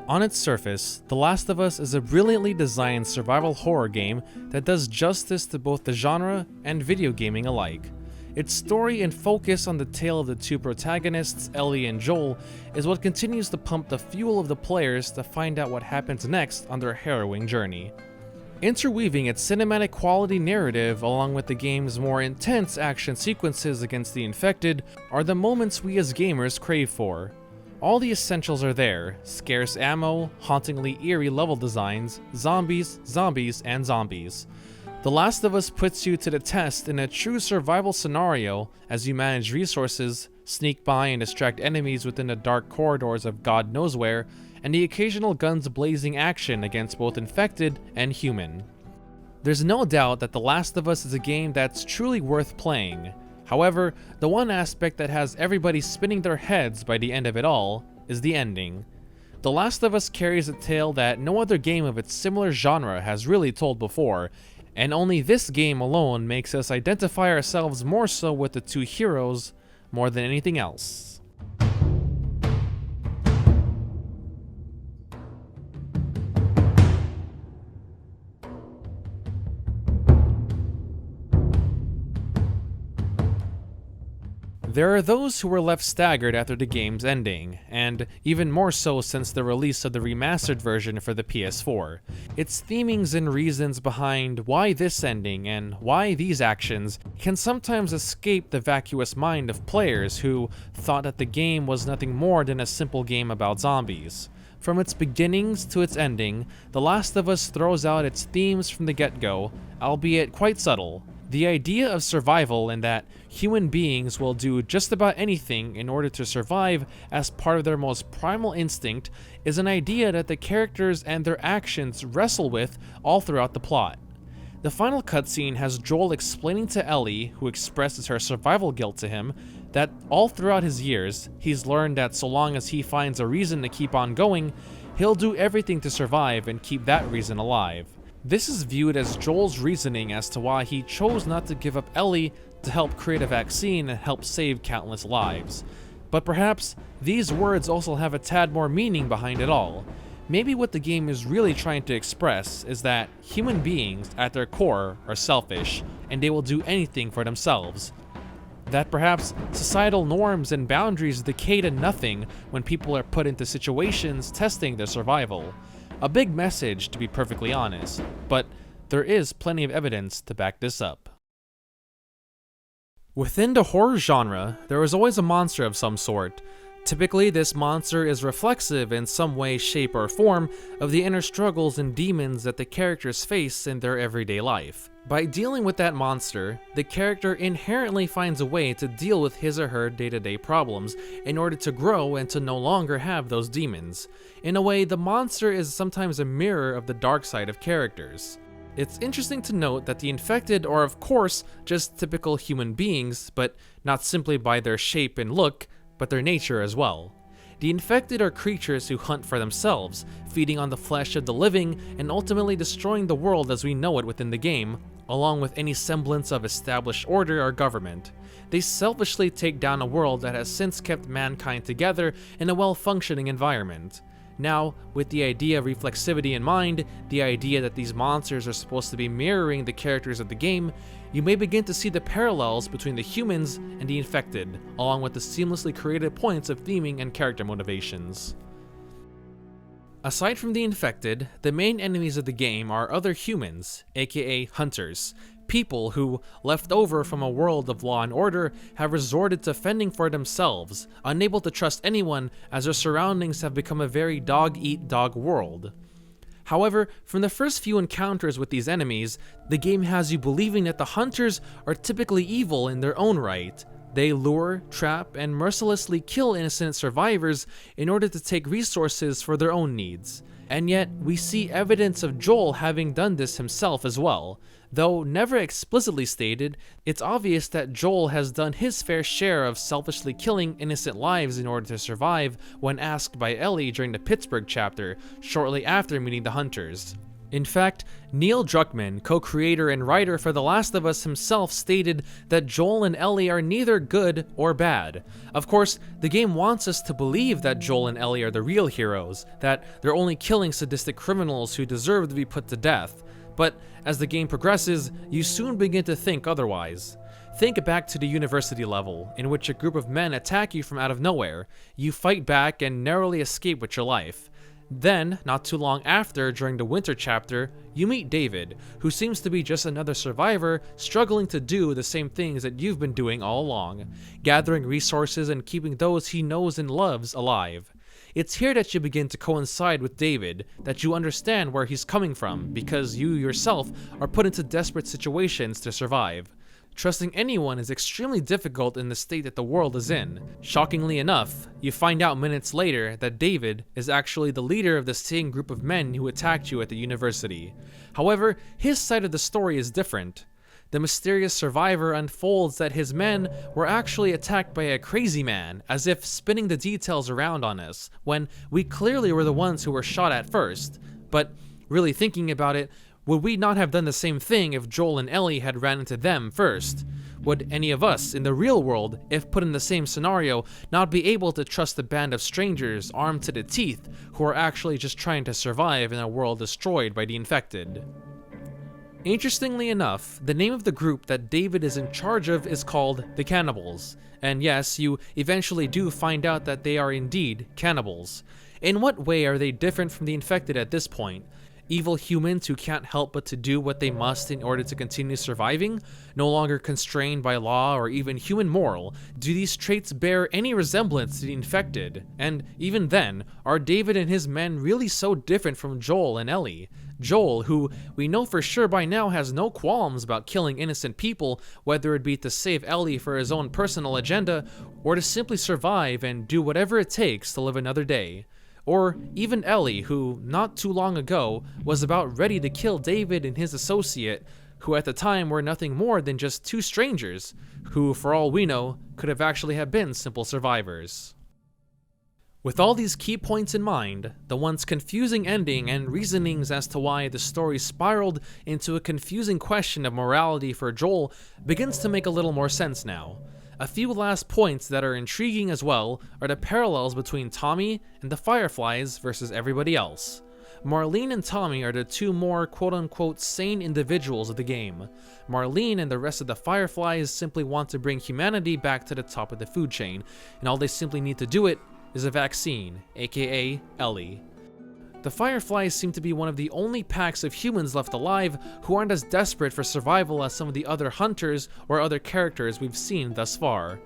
On its surface, The Last of Us is a brilliantly designed survival horror game that does justice to both the genre and video gaming alike. Its story and focus on the tale of the two protagonists, Ellie and Joel, is what continues to pump the fuel of the players to find out what happens next on their harrowing journey. Interweaving its cinematic quality narrative along with the game's more intense action sequences against the infected are the moments we as gamers crave for. All the essentials are there: scarce ammo, hauntingly eerie level designs, zombies, and zombies. The Last of Us puts you to the test in a true survival scenario as you manage resources, sneak by and distract enemies within the dark corridors of God knows where, and the occasional guns blazing action against both infected and human. There's no doubt that The Last of Us is a game that's truly worth playing. However, the one aspect that has everybody spinning their heads by the end of it all is the ending. The Last of Us carries a tale that no other game of its similar genre has really told before, and only this game alone makes us identify ourselves more so with the two heroes more than anything else. There are those who were left staggered after the game's ending, and even more so since the release of the remastered version for the PS4. Its themings and reasons behind why this ending and why these actions can sometimes escape the vacuous mind of players who thought that the game was nothing more than a simple game about zombies. From its beginnings to its ending, The Last of Us throws out its themes from the get-go, albeit quite subtle. The idea of survival and that human beings will do just about anything in order to survive as part of their most primal instinct is an idea that the characters and their actions wrestle with all throughout the plot. The final cutscene has Joel explaining to Ellie, who expresses her survival guilt to him, that all throughout his years, he's learned that so long as he finds a reason to keep on going, he'll do everything to survive and keep that reason alive. This is viewed as Joel's reasoning as to why he chose not to give up Ellie to help create a vaccine and help save countless lives. But perhaps these words also have a tad more meaning behind it all. Maybe what the game is really trying to express is that human beings at their core are selfish and they will do anything for themselves. That perhaps societal norms and boundaries decay to nothing when people are put into situations testing their survival. A big message, to be perfectly honest, but there is plenty of evidence to back this up. Within the horror genre, there is always a monster of some sort. Typically, this monster is reflexive in some way, shape, or form of the inner struggles and demons that the characters face in their everyday life. By dealing with that monster, the character inherently finds a way to deal with his or her day-to-day problems in order to grow and to no longer have those demons. In a way, the monster is sometimes a mirror of the dark side of characters. It's interesting to note that the infected are of course just typical human beings, but not simply by their shape and look, but their nature as well. The infected are creatures who hunt for themselves, feeding on the flesh of the living and ultimately destroying the world as we know it within the game, along with any semblance of established order or government. They selfishly take down a world that has since kept mankind together in a well-functioning environment. Now, with the idea of reflexivity in mind, the idea that these monsters are supposed to be mirroring the characters of the game, you may begin to see the parallels between the humans and the infected, along with the seamlessly created points of theming and character motivations. Aside from the infected, the main enemies of the game are other humans, aka hunters. People who, left over from a world of law and order, have resorted to fending for themselves, unable to trust anyone as their surroundings have become a very dog-eat-dog world. However, from the first few encounters with these enemies, the game has you believing that the hunters are typically evil in their own right. They lure, trap, and mercilessly kill innocent survivors in order to take resources for their own needs. And yet, we see evidence of Joel having done this himself as well. Though never explicitly stated, it's obvious that Joel has done his fair share of selfishly killing innocent lives in order to survive when asked by Ellie during the Pittsburgh chapter, shortly after meeting the hunters. In fact, Neil Druckmann, co-creator and writer for The Last of Us himself, stated that Joel and Ellie are neither good or bad. Of course, the game wants us to believe that Joel and Ellie are the real heroes, that they're only killing sadistic criminals who deserve to be put to death. But as the game progresses, you soon begin to think otherwise. Think back to the university level, in which a group of men attack you from out of nowhere. You fight back and narrowly escape with your life. Then, not too long after, during the winter chapter, you meet David, who seems to be just another survivor struggling to do the same things that you've been doing all along, gathering resources and keeping those he knows and loves alive. It's here that you begin to coincide with David, that you understand where he's coming from, because you yourself are put into desperate situations to survive. Trusting anyone is extremely difficult in the state that the world is in. Shockingly enough, you find out minutes later that David is actually the leader of the same group of men who attacked you at the university. However, his side of the story is different. The mysterious survivor unfolds that his men were actually attacked by a crazy man, as if spinning the details around on us, when we clearly were the ones who were shot at first. But really thinking about it, would we not have done the same thing if Joel and Ellie had ran into them first? Would any of us in the real world, if put in the same scenario, not be able to trust a band of strangers armed to the teeth who are actually just trying to survive in a world destroyed by the infected? Interestingly enough, the name of the group that David is in charge of is called the Cannibals. And yes, you eventually do find out that they are indeed cannibals. In what way are they different from the infected at this point? Evil humans who can't help but to do what they must in order to continue surviving, no longer constrained by law or even human moral? Do these traits bear any resemblance to the infected? And even then, are David and his men really so different from Joel and Ellie? Joel, who we know for sure by now has no qualms about killing innocent people, whether it be to save Ellie for his own personal agenda, or to simply survive and do whatever it takes to live another day. Or even Ellie, who, not too long ago, was about ready to kill David and his associate, who at the time were nothing more than just two strangers, who, for all we know, could have actually have been simple survivors. With all these key points in mind, the once confusing ending and reasonings as to why the story spiraled into a confusing question of morality for Joel begins to make a little more sense now. A few last points that are intriguing as well are the parallels between Tommy and the Fireflies versus everybody else. Marlene and Tommy are the two more quote-unquote sane individuals of the game. Marlene and the rest of the Fireflies simply want to bring humanity back to the top of the food chain, and all they simply need to do it is a vaccine, aka Ellie. The Fireflies seem to be one of the only packs of humans left alive who aren't as desperate for survival as some of the other hunters or other characters we've seen thus far.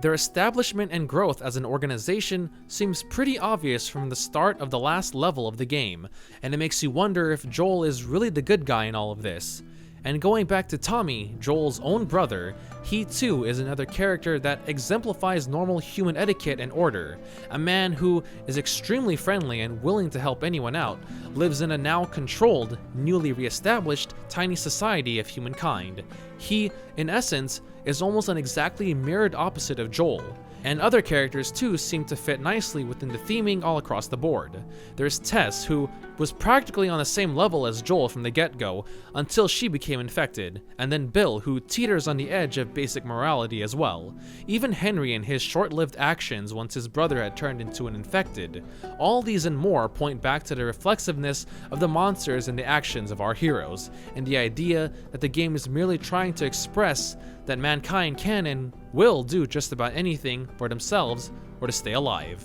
Their establishment and growth as an organization seems pretty obvious from the start of the last level of the game, and it makes you wonder if Joel is really the good guy in all of this. And going back to Tommy, Joel's own brother, he too is another character that exemplifies normal human etiquette and order. A man who is extremely friendly and willing to help anyone out, lives in a now controlled, newly re-established, tiny society of humankind. He, in essence, is almost an exactly mirrored opposite of Joel. And other characters too seem to fit nicely within the theming all across the board. There's Tess, who was practically on the same level as Joel from the get-go, until she became infected, and then Bill, who teeters on the edge of basic morality as well. Even Henry and his short-lived actions once his brother had turned into an infected. All these and more point back to the reflexiveness of the monsters and the actions of our heroes, and the idea that the game is merely trying to express that mankind can and will do just about anything for themselves or to stay alive.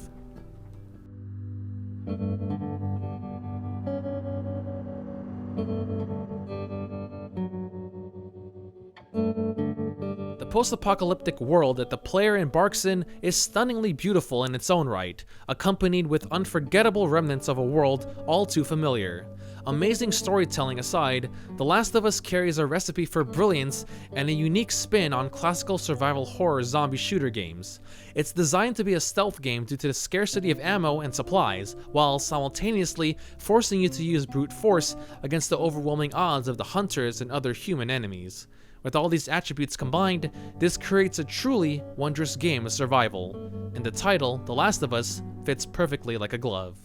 The post-apocalyptic world that the player embarks in is stunningly beautiful in its own right, accompanied with unforgettable remnants of a world all too familiar. Amazing storytelling aside, The Last of Us carries a recipe for brilliance and a unique spin on classical survival horror zombie shooter games. It's designed to be a stealth game due to the scarcity of ammo and supplies, while simultaneously forcing you to use brute force against the overwhelming odds of the hunters and other human enemies. With all these attributes combined, this creates a truly wondrous game of survival, and the title, The Last of Us, fits perfectly like a glove.